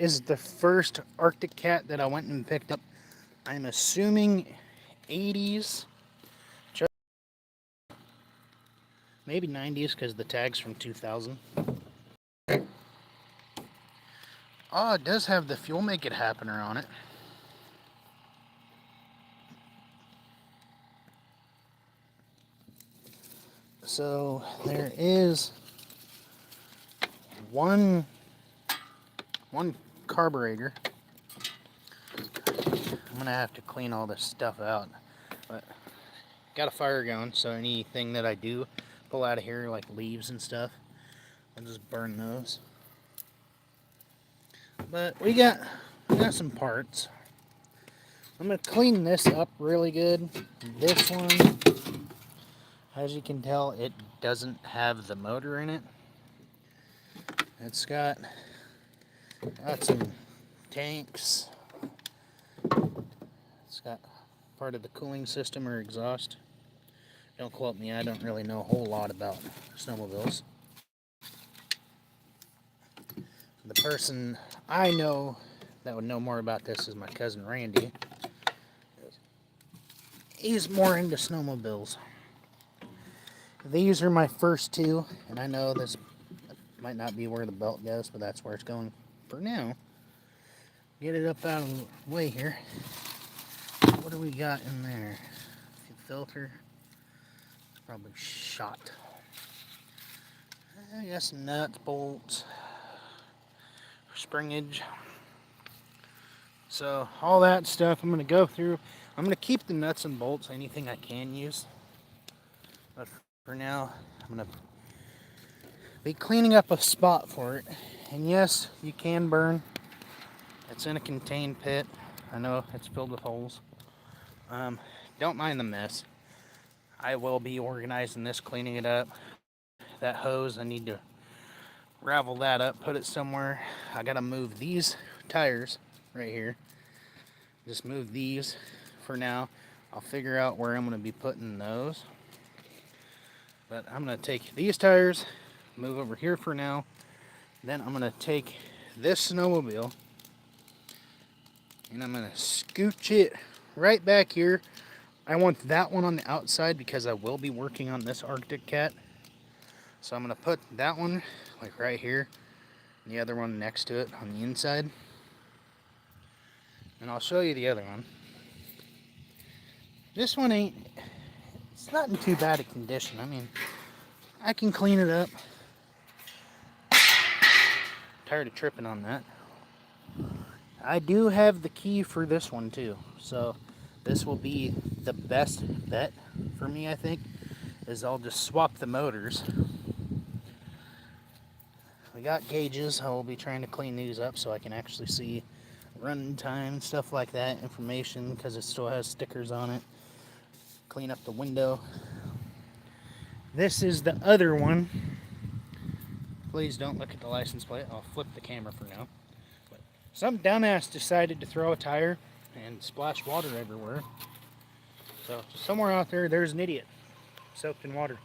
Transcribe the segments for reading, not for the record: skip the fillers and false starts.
is the first Arctic cat that I went and picked up. I'm assuming 80s, maybe 90s because the tag's from 2000. Oh, it does have the Fuel Make It Happener on it. So there is one carburetor. I'm gonna have to clean all this stuff out, but got a fire going, so anything that I do pull out of here, like leaves and stuff, I'll just burn those. But we got some parts. I'm gonna clean this up really good. This one, as you can tell, it doesn't have the motor in it. It's got some tanks. It's got part of the cooling system or exhaust. Don't quote me, I don't really know a whole lot about snowmobiles. The person I know that would know more about this is my cousin Randy. He's more into snowmobiles. These are my first two, and I know this might not be where the belt goes, but that's where it's going for now. Get it up out of the way here. What do we got in there? Filter. Probably shot. I guess nuts, bolts, springage. So all that stuff I'm going to go through. I'm going to keep the nuts and bolts, anything I can use. But for now, I'm going to be cleaning up a spot for it. And yes, you can burn. It's in a contained pit. I know it's filled with holes. Don't mind the mess. I will be organizing this, cleaning it up. That hose, I need to ravel that up, put it somewhere. I gotta move these tires right here. Just move these for now. I'll figure out where I'm gonna be putting those. But I'm gonna take these tires, move over here for now. Then I'm gonna take this snowmobile and I'm gonna scooch it right back here. I want that one on the outside because I will be working on this Arctic cat. So I'm going to put that one like right here and the other one next to it on the inside. And I'll show you the other one. This one it's not in too bad a condition. I mean, I can clean it up. Tired of tripping on that. I do have the key for this one too. So this will be the best bet for me, I think, is I'll just swap the motors. We got gauges. I will be trying to clean these up so I can actually see running time, stuff like that, information, because it still has stickers on it. Clean up the window. This is the other one. Please don't look at the license plate. I'll flip the camera for now. But some dumbass decided to throw a tire and splash water everywhere. So somewhere out there, there's an idiot soaked in water.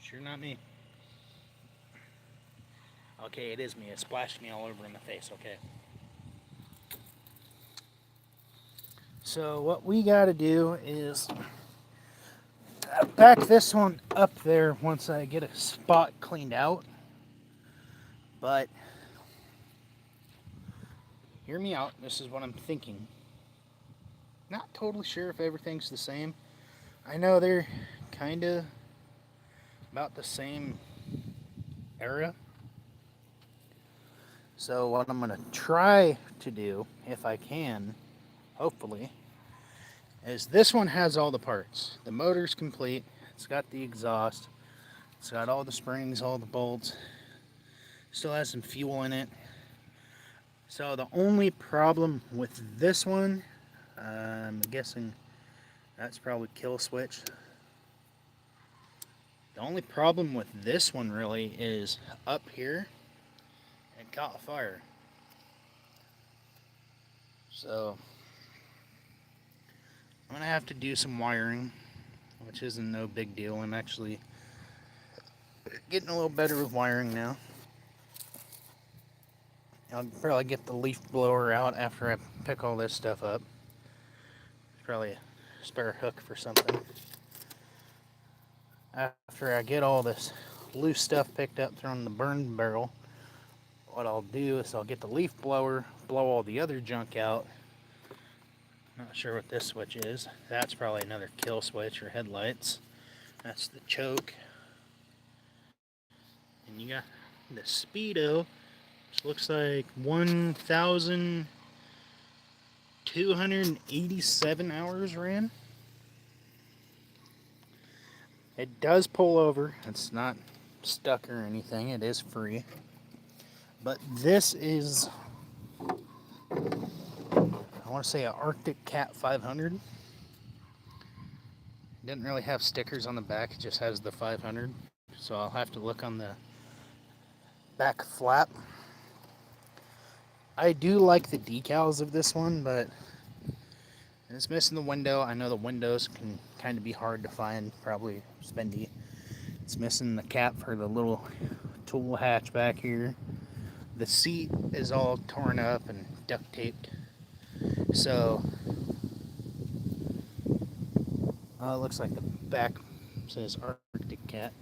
Sure not me. Okay, it is me. It splashed me all over in the face, okay. So what we gotta do is back this one up there once I get a spot cleaned out. But hear me out. This is what I'm thinking. Not totally sure if everything's the same. I know they're kind of about the same era. So what I'm going to try to do, if I can, hopefully, is this one has all the parts. The motor's complete. It's got the exhaust. It's got all the springs, all the bolts. Still has some fuel in it. So the only problem with this one, I'm guessing that's probably kill switch. The only problem with this one really is up here. It caught fire. So I'm gonna have to do some wiring, which isn't no big deal. I'm actually getting a little better with wiring now. I'll probably get the leaf blower out after I pick all this stuff up. Probably a spare hook for something. After I get all this loose stuff picked up from the burn barrel, what I'll do is I'll get the leaf blower, blow all the other junk out. Not sure what this switch is. That's probably another kill switch or headlights. That's the choke. And you got the speedo, which looks like 1,287 hours ran. It does pull over. It's not stuck or anything. It is free. But this is, I want to say, an Arctic Cat 500. It didn't really have stickers on the back. It just has the 500. So I'll have to look on the back flap. I do like the decals of this one, but it's missing the window. I know the windows can kind of be hard to find, probably spendy. It's missing the cap for the little tool hatch back here. The seat is all torn up and duct taped. So, it looks like the back says Arctic Cat.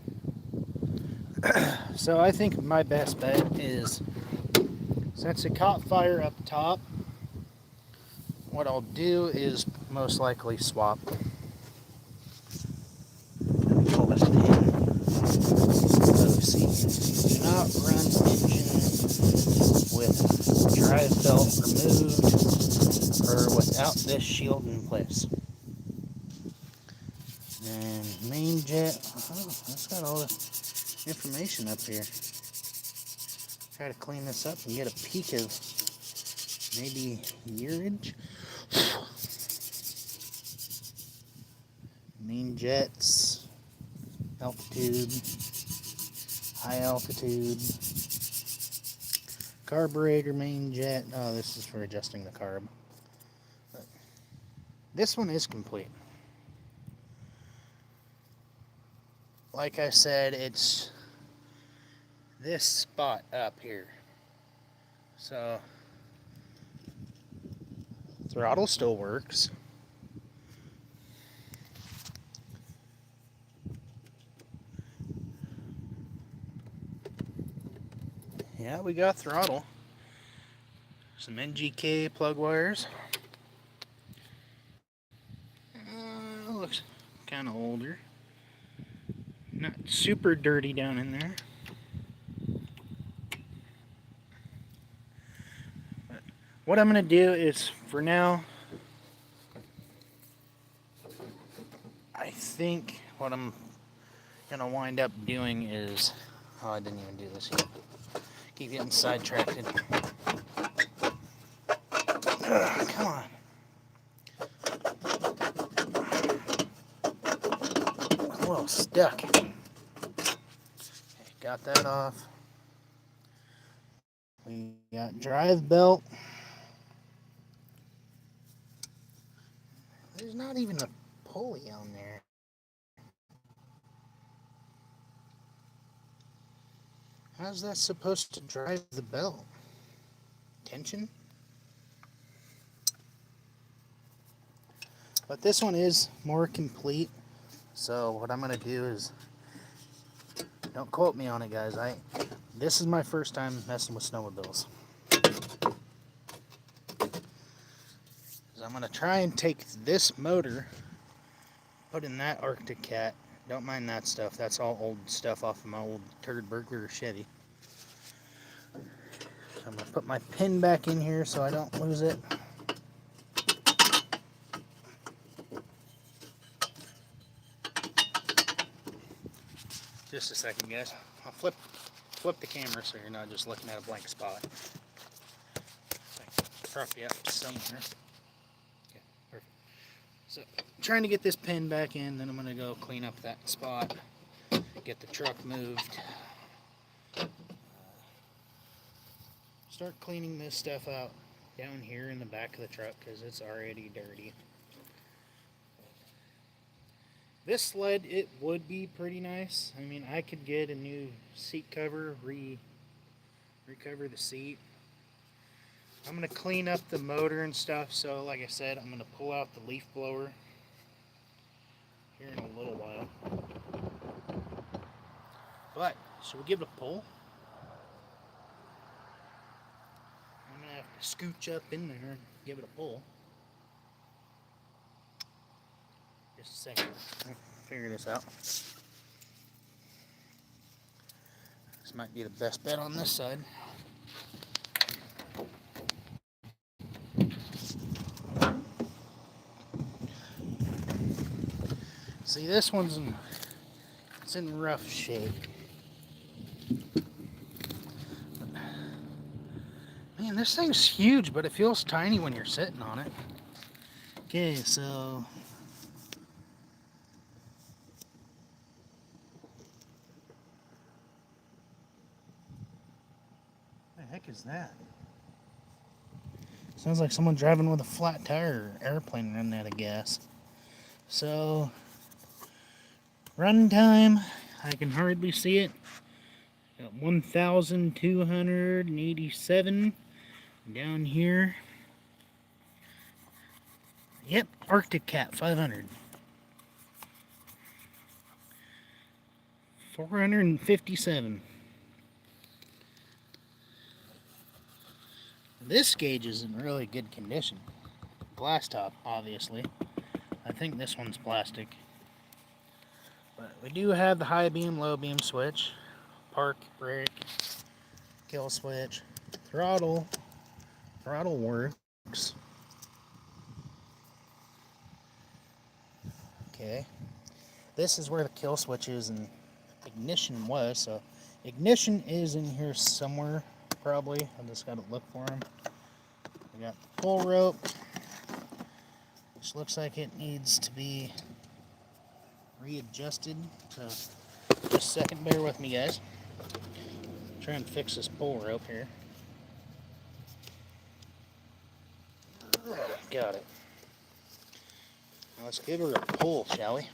So I think my best bet is, since it caught fire up top, what I'll do is most likely swap. Pull this in. See, do not run engine with drive belt removed or without this shield in place. And main jet, oh, that's got all the information up here. Try to clean this up and get a peek of maybe yearage. Main jets, altitude, high altitude, carburetor, main jet. Oh, this is for adjusting the carb. But this one is complete. Like I said, it's this spot up here. So, throttle still works. Yeah, we got throttle. Some NGK plug wires. Looks kind of older. Not super dirty down in there. But what I'm going to do is, for now, I think what I'm going to wind up doing is... Oh, I didn't even do this yet. Keep getting sidetracked. Come on. A little stuck. Okay, got that off. We got drive belt. There's not even a pulley on there. How's that supposed to drive the belt? Tension? But this one is more complete. So what I'm going to do is, don't quote me on it, guys. This is my first time messing with snowmobiles. I'm going to try and take this motor, put in that Arctic Cat. Don't mind that stuff. That's all old stuff off of my old turd burger Chevy. So I'm going to put my pin back in here so I don't lose it. Just a second, guys. I'll flip the camera so you're not just looking at a blank spot. Prop you up somewhere. Okay, perfect. So, trying to get this pin back in, then I'm going to go clean up that spot, get the truck moved, start cleaning this stuff out down here in the back of the truck because it's already dirty. This sled, it would be pretty nice. I mean, I could get a new seat cover, recover the seat. I'm going to clean up the motor and stuff, so like I said, I'm going to pull out the leaf blower here in a little while. But, should we give it a pull? I'm going to have to scooch up in there and give it a pull. Just a second. I'll figure this out. This might be the best bet on this side. See, this one's it's in rough shape. Man, this thing's huge, but it feels tiny when you're sitting on it. Okay, so what the heck is that? Sounds like someone driving with a flat tire or airplane running out of gas. So, run time, I can hardly see it. Got 1,287 down here. Yep, Arctic Cat 500. 457. This gauge is in really good condition. Glass top, obviously. I think this one's plastic. But we do have the high beam, low beam switch, park, brake, kill switch, throttle works. Okay. This is where the kill switch is and ignition was, so ignition is in here somewhere, probably. I just gotta look for them. We got the pull rope, which looks like it needs to be readjusted. So just a second, bear with me, guys. Try and fix this pull rope here. Got it. Now let's give her a pull, shall we?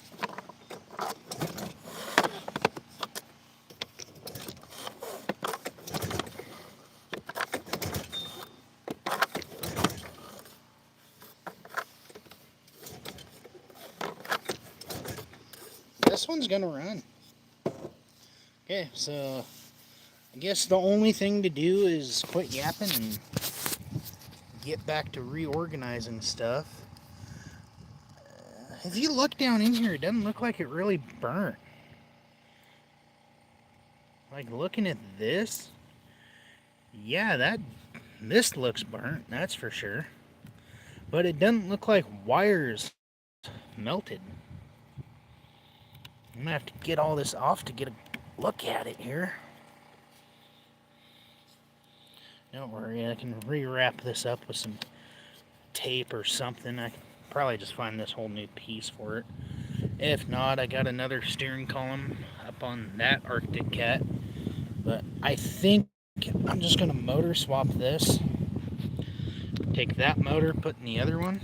This one's gonna run. Okay, so I guess the only thing to do is quit yapping and get back to reorganizing stuff. If you look down in here, it doesn't look like it really burnt. Like looking at this, yeah, this looks burnt, that's for sure. But it doesn't look like wires melted. I'm gonna have to get all this off to get a look at it here. Don't worry, I can rewrap this up with some tape or something. I can probably just find this whole new piece for it. If not, I got another steering column up on that Arctic Cat. But I think I'm just gonna motor swap this. Take that motor, put in the other one.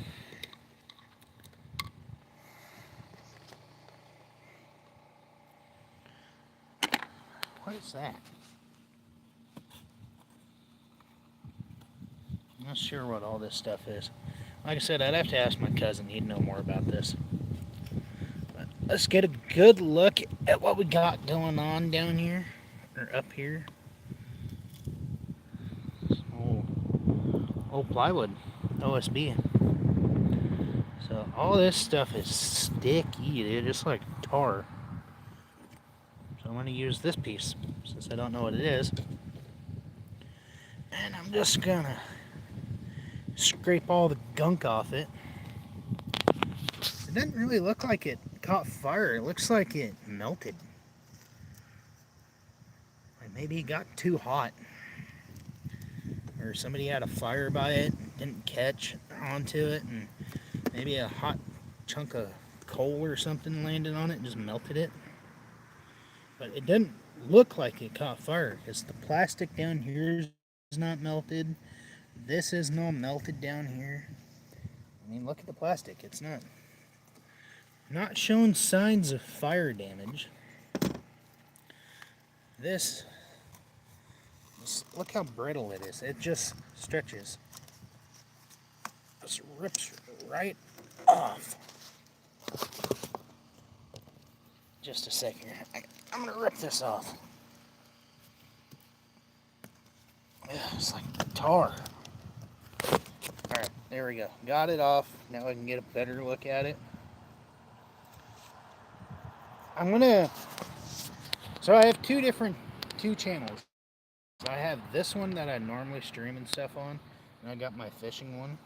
What is that? I'm not sure what all this stuff is. Like I said, I'd have to ask my cousin. He'd know more about this. But let's get a good look at what we got going on down here, or up here. Old plywood, OSB. So all this stuff is sticky, dude, just like tar. So I'm going to use this piece, since I don't know what it is. And I'm just going to scrape all the gunk off it. It doesn't really look like it caught fire. It looks like it melted. Like maybe it got too hot. Or somebody had a fire by it, didn't catch onto it, and maybe a hot chunk of coal or something landed on it and just melted it. But it doesn't look like it caught fire because the plastic down here is not melted. This is no melted down here. I mean, look at the plastic. It's not showing signs of fire damage. This Look how brittle it is. It just stretches. Just rips right off. Just a second here. I'm gonna rip this off. Yeah, it's like tar. Alright, there we go. Got it off. Now I can get a better look at it. So I have two channels. So I have this one that I normally stream and stuff on, and I got my fishing one.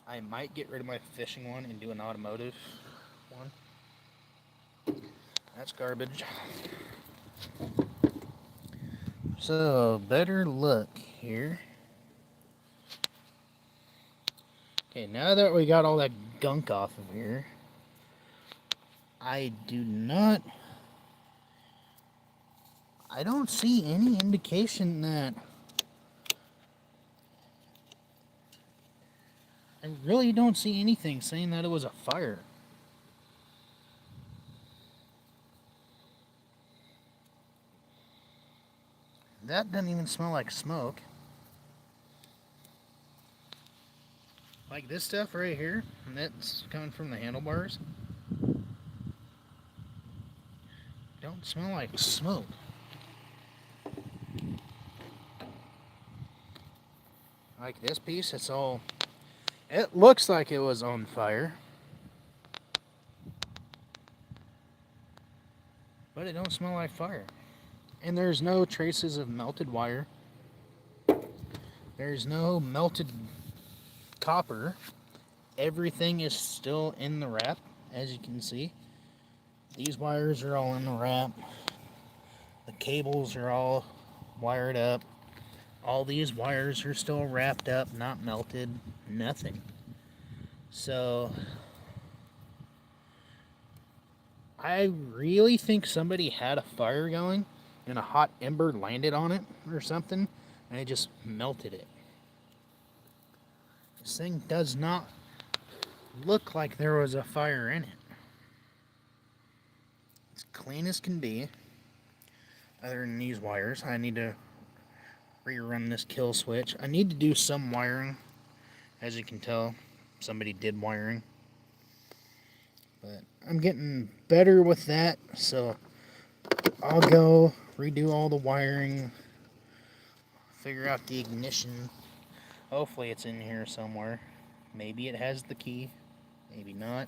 I might get rid of my fishing one and do an automotive one. That's garbage. So, better look here. Okay, now that we got all that gunk off of here, I don't see any indication that... I really don't see anything saying that it was a fire. That doesn't even smell like smoke. Like this stuff right here, and that's coming from the handlebars, don't smell like smoke. Like this piece, it looks like it was on fire, but it don't smell like fire. And there's no traces of melted wire. There's no melted copper. Everything is still in the wrap, as you can see. These wires are all in the wrap. The cables are all wired up. All these wires are still wrapped up, not melted, nothing. So I really think somebody had a fire going and a hot ember landed on it or something, and it just melted it. This thing does not look like there was a fire in it. It's clean as can be, other than these wires. I need to rerun this kill switch. I need to do some wiring. As you can tell, somebody did wiring. But I'm getting better with that, so I'll go redo all the wiring, figure out the ignition. Hopefully it's in here somewhere. Maybe it has the key, maybe not.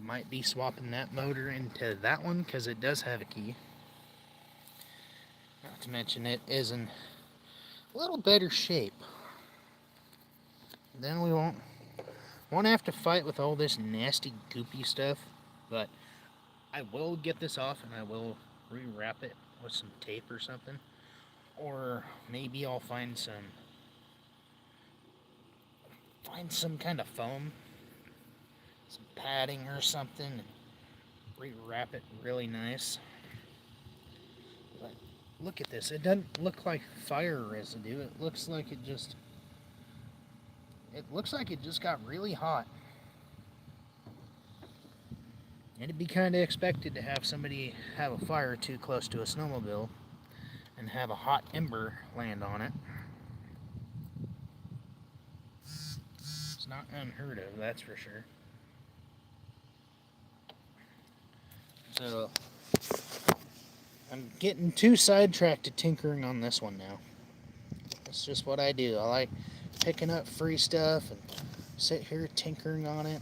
Might be swapping that motor into that one because it does have a key. Not to mention it is in a little better shape. Then we won't have to fight with all this nasty goopy stuff, but I will get this off and I will rewrap it with some tape or something, or maybe I'll find some kind of foam, some padding or something, and rewrap it really nice. But look at this, it doesn't look like fire residue. It looks like it just got really hot. It'd be kind of expected to have somebody have a fire too close to a snowmobile and have a hot ember land on it. It's not unheard of, that's for sure. So, I'm getting too sidetracked to tinkering on this one now. That's just what I do. I like picking up free stuff and sit here tinkering on it.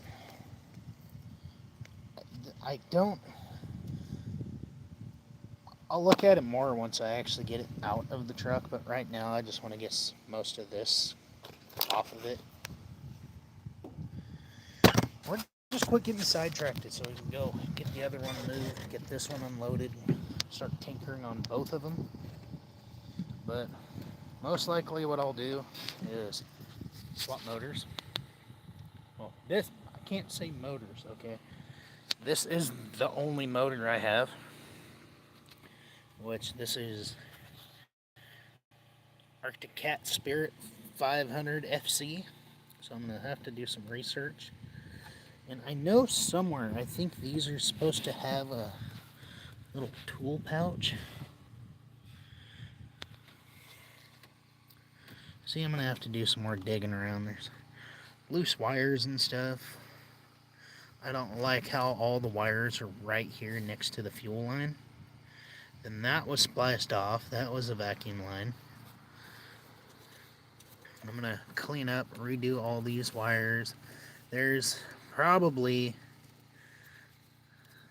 I'll look at it more once I actually get it out of the truck, but right now I just want to get most of this off of it. Or just quit getting sidetracked so we can go get the other one moved, get this one unloaded, start tinkering on both of them. But most likely what I'll do is swap motors. Well, I can't say motors, okay? This is the only motor I have, which this is Arctic Cat Spirit 500 FC. So I'm going to have to do some research. And I know somewhere, I think these are supposed to have a little tool pouch. See, I'm going to have to do some more digging around. There's loose wires and stuff. I don't like how all the wires are right here next to the fuel line. Then that was spliced off. That was a vacuum line. I'm going to clean up, redo all these wires. There's probably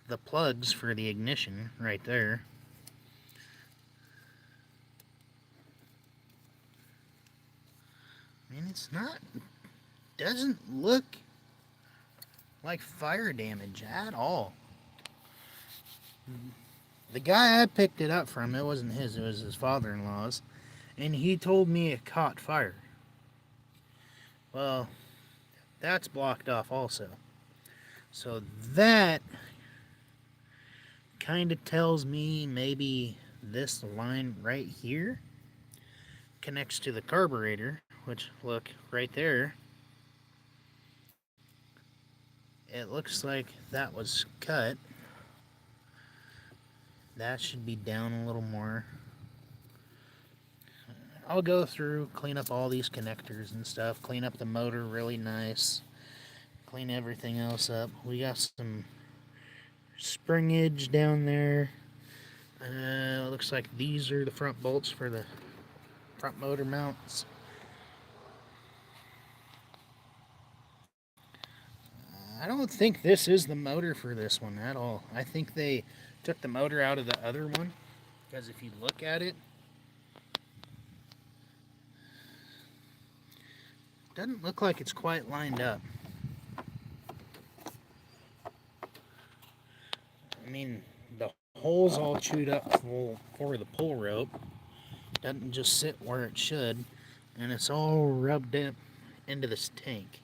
the plugs for the ignition right there. I mean, doesn't look like fire damage at all. The guy I picked it up from, it wasn't his, it was his father-in-law's, and he told me it caught fire. Well, that's blocked off also. So that kind of tells me maybe this line right here connects to the carburetor, which, look, right there, it looks like that was cut. That should be down a little more. I'll go through, clean up all these connectors and stuff, clean up the motor really nice, clean everything else up. We got some springage down there. Looks like these are the front bolts for the front motor mounts. I don't think this is the motor for this one at all. I think they took the motor out of the other one, because if you look at it, doesn't look like it's quite lined up. I mean, the hole's all chewed up for the pull rope. Doesn't just sit where it should, and it's all rubbed up into this tank.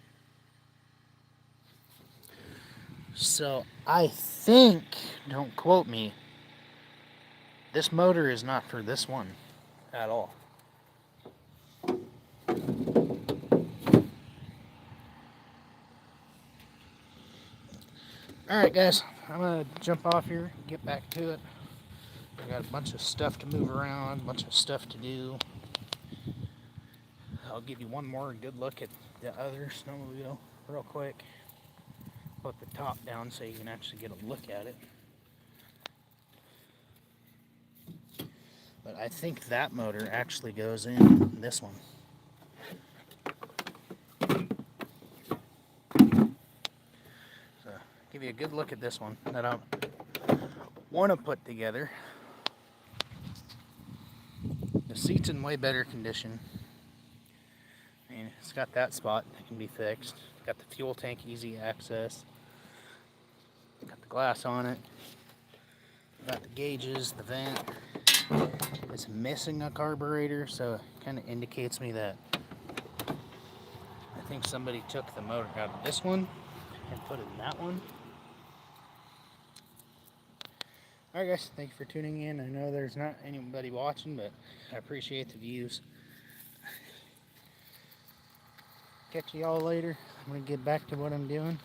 So I think, don't quote me, this motor is not for this one at all. Alright guys, I'm going to jump off here, get back to it. I got a bunch of stuff to move around, a bunch of stuff to do. I'll give you one more good look at the other snowmobile real quick. Put the top down so you can actually get a look at it. But I think that motor actually goes in this one. So, give you a good look at this one that I want to put together. The seat's in way better condition. I mean, it's got that spot that can be fixed. Got the fuel tank easy access. Got the glass on it. Got the gauges, the vent. It's missing a carburetor, so it kind of indicates me that I think somebody took the motor out of this one and put it in that one. Alright guys, thank you for tuning in. I know there's not anybody watching, but I appreciate the views. Catch you all later. I'm going to get back to what I'm doing.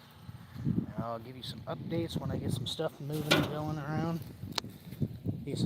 And I'll give you some updates when I get some stuff moving and going around. Peace.